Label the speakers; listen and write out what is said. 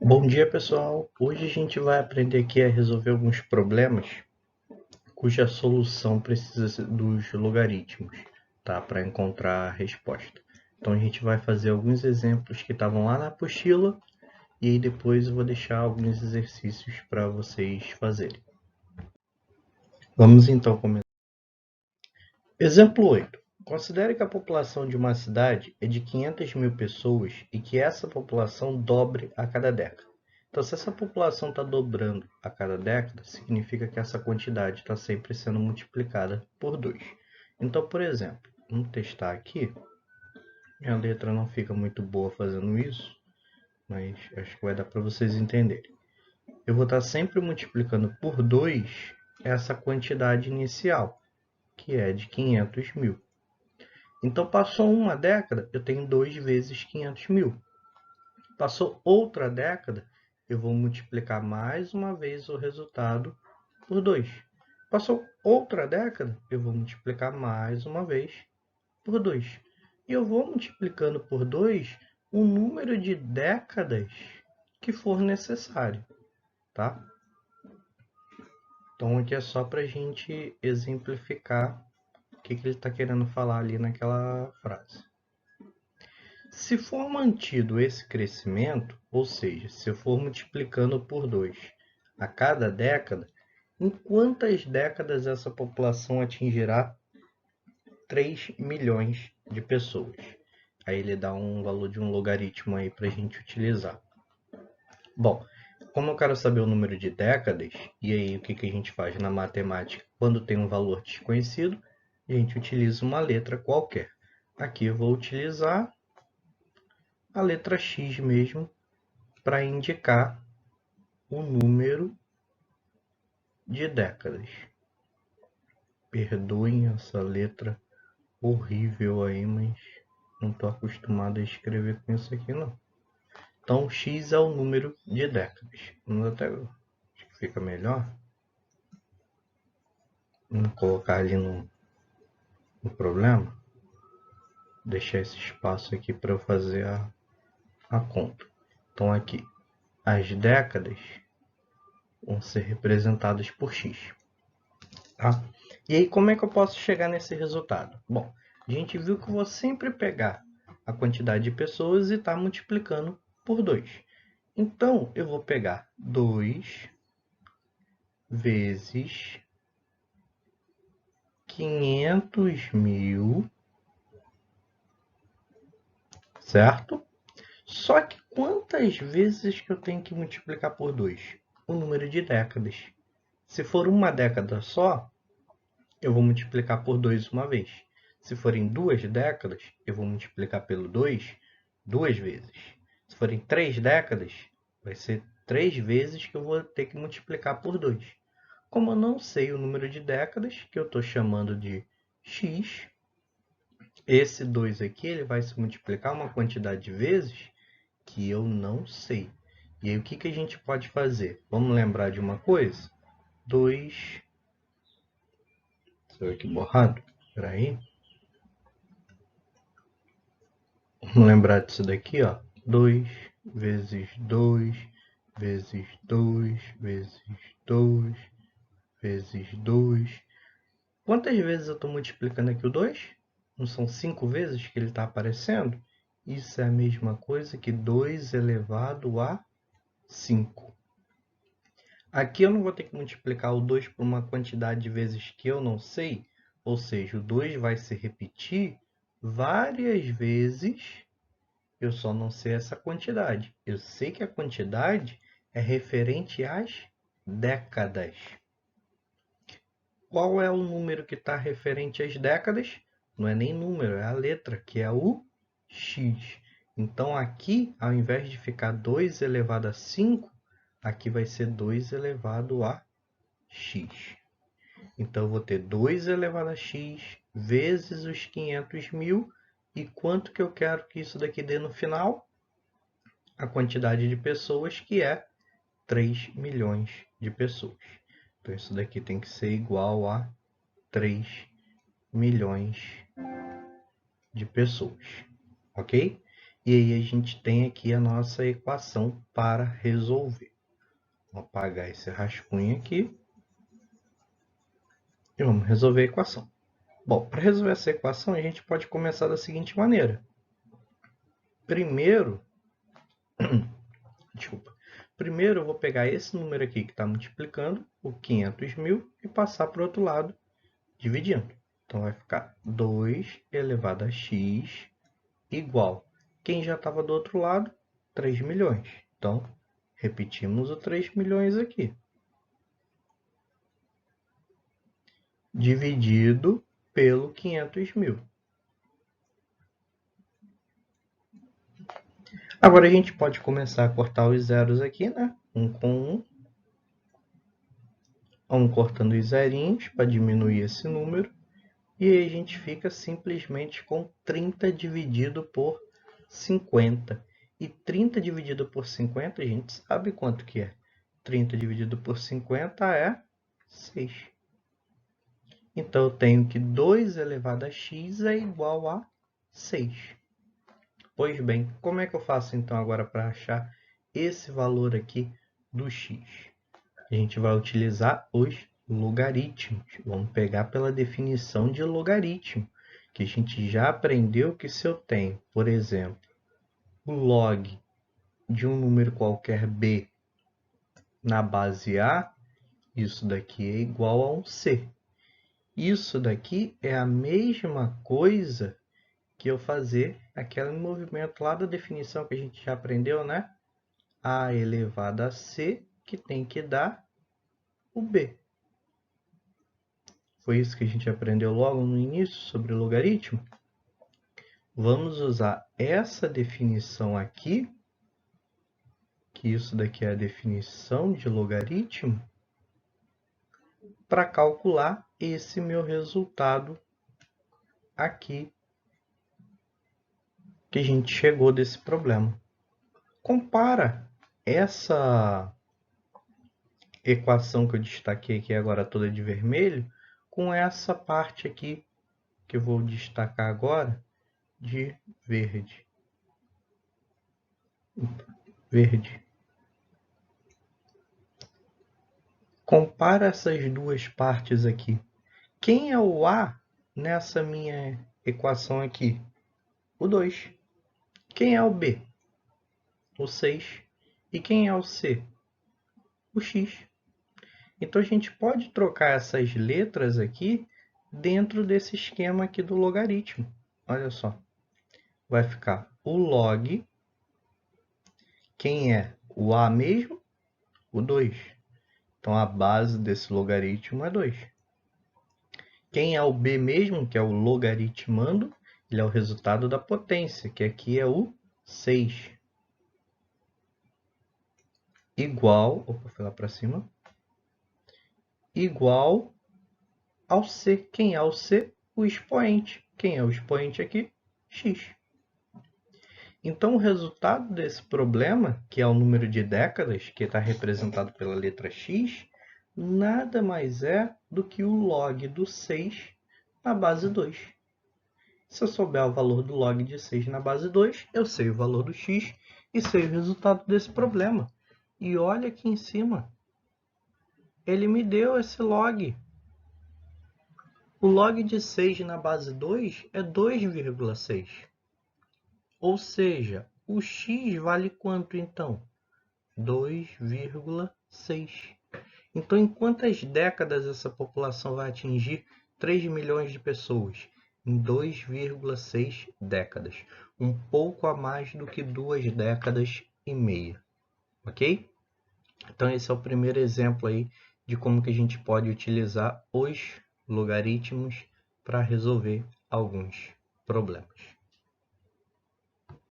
Speaker 1: Bom dia, pessoal. Hoje a gente vai aprender aqui a resolver alguns problemas cuja solução precisa dos logaritmos, tá? Para encontrar a resposta. Então a gente vai fazer alguns exemplos que estavam lá na apostila e aí depois eu vou deixar alguns exercícios para vocês fazerem. Vamos então começar. Exemplo 8. Considere que a população de uma cidade é de 500 mil pessoas e que essa população dobre a cada década. Então, se essa população está dobrando a cada década, significa que essa quantidade está sempre sendo multiplicada por 2. Então, por exemplo, vamos testar aqui. Minha letra não fica muito boa fazendo isso, mas acho que vai dar para vocês entenderem. Eu vou estar sempre multiplicando por 2 essa quantidade inicial, que é de 500 mil. Então, passou uma década, eu tenho 2 vezes 500 mil. Passou outra década, eu vou multiplicar mais uma vez o resultado por 2. Passou outra década, eu vou multiplicar mais uma vez por 2. E eu vou multiplicando por 2 o número de décadas que for necessário, tá? Então, aqui é só para a gente exemplificar o que ele está querendo falar ali naquela frase. Se for mantido esse crescimento, ou seja, se eu for multiplicando por 2 a cada década, em quantas décadas essa população atingirá 3 milhões de pessoas? Aí ele dá um valor de um logaritmo aí para a gente utilizar. Bom, como eu quero saber o número de décadas, e aí o que a gente faz na matemática quando tem um valor desconhecido? A gente utiliza uma letra qualquer. Aqui eu vou utilizar a letra X mesmo para indicar o número de décadas. Perdoem essa letra horrível aí, mas não estou acostumado a escrever com isso aqui não. Então, X é o número de décadas. Vamos até, acho que fica melhor. Vamos colocar ali no problema. Deixar esse espaço aqui para eu fazer a conta. Então, aqui, as décadas vão ser representadas por X. Tá? E aí, como é que eu posso chegar nesse resultado? Bom, a gente viu que eu vou sempre pegar a quantidade de pessoas e estar multiplicando por 2. Então, eu vou pegar 2 vezes 500 mil, certo? Só que quantas vezes que eu tenho que multiplicar por 2? O número de décadas. Se for uma década só, eu vou multiplicar por 2 uma vez. Se forem 2 décadas, eu vou multiplicar pelo 2 duas vezes. Se forem 3 décadas, vai ser 3 vezes que eu vou ter que multiplicar por 2. Como eu não sei o número de décadas, que eu estou chamando de x, esse 2 aqui ele vai se multiplicar uma quantidade de vezes que eu não sei. E aí o que a gente pode fazer? Vamos lembrar de uma coisa? 2... Estou aqui borrado? Espera aí. Vamos lembrar disso daqui, ó. 2 vezes 2 vezes 2 vezes 2 vezes 2. Quantas vezes eu estou multiplicando aqui o 2? Não são 5 vezes que ele está aparecendo? Isso é a mesma coisa que 2 elevado a 5. Aqui eu não vou ter que multiplicar o 2 por uma quantidade de vezes que eu não sei, ou seja, o 2 vai se repetir várias vezes. Eu só não sei essa quantidade. Eu sei que a quantidade é referente às décadas. Qual é o número que está referente às décadas? Não é nem número, é a letra, que é o x. Então, aqui, ao invés de ficar 2 elevado a 5, aqui vai ser 2 elevado a x. Então, eu vou ter 2 elevado a x vezes os 500 mil. E quanto que eu quero que isso daqui dê no final? A quantidade de pessoas, que é 3 milhões de pessoas. Então, isso daqui tem que ser igual a 3 milhões de pessoas, ok? E aí a gente tem aqui a nossa equação para resolver. Vou apagar esse rascunho aqui e vamos resolver a equação. Bom, para resolver essa equação, a gente pode começar da seguinte maneira. Primeiro eu vou pegar esse número aqui que está multiplicando, o 500.000, e passar para o outro lado, dividindo. Então, vai ficar 2 elevado a x igual. Quem já estava do outro lado? 3 milhões. Então, repetimos o 3 milhões aqui. Dividido pelo 500.000. Agora, a gente pode começar a cortar os zeros aqui, né? Um com um. Vamos cortando os zerinhos para diminuir esse número. E aí a gente fica simplesmente com 30 dividido por 50. E 30 dividido por 50, a gente sabe quanto que é. 30 dividido por 50 é 6. Então, eu tenho que 2 elevado a x é igual a 6. Pois bem, como é que eu faço então agora para achar esse valor aqui do x? A gente vai utilizar os logaritmos. Vamos pegar pela definição de logaritmo, que a gente já aprendeu que se eu tenho, por exemplo, o log de um número qualquer b na base a, isso daqui é igual a um c. Isso daqui é a mesma coisa que eu fazer aquele movimento lá da definição que a gente já aprendeu, né? A elevado a c, que tem que dar o b. Foi isso que a gente aprendeu logo no início sobre logaritmo? Vamos usar essa definição aqui, que isso daqui é a definição de logaritmo, para calcular esse meu resultado aqui, que a gente chegou desse problema. Compara essa equação que eu destaquei aqui agora toda de vermelho com essa parte aqui que eu vou destacar agora de verde. Compara essas duas partes aqui. Quem é o A nessa minha equação aqui? O 2. Quem é o B? O 6. E quem é o C? O X. Então, a gente pode trocar essas letras aqui dentro desse esquema aqui do logaritmo. Olha só. Vai ficar o log. Quem é o A mesmo? O 2. Então, a base desse logaritmo é 2. Quem é o B mesmo, que é o logaritmando? Ele é o resultado da potência, que aqui é o 6. Igual, opa, foi lá para cima, igual ao C. Quem é o C? O expoente. Quem é o expoente aqui? X. Então, o resultado desse problema, que é o número de décadas, que está representado pela letra X, nada mais é do que o log do 6 na base 2. Se eu souber o valor do log de 6 na base 2, eu sei o valor do x e sei o resultado desse problema. E olha aqui em cima, ele me deu esse log. O log de 6 na base 2 é 2,6. Ou seja, o x vale quanto então? 2,6. Então, em quantas décadas essa população vai atingir 3 milhões de pessoas? Em 2,6 décadas. Um pouco a mais do que 2 décadas e meia. Ok? Então, esse é o primeiro exemplo aí de como que a gente pode utilizar os logaritmos para resolver alguns problemas.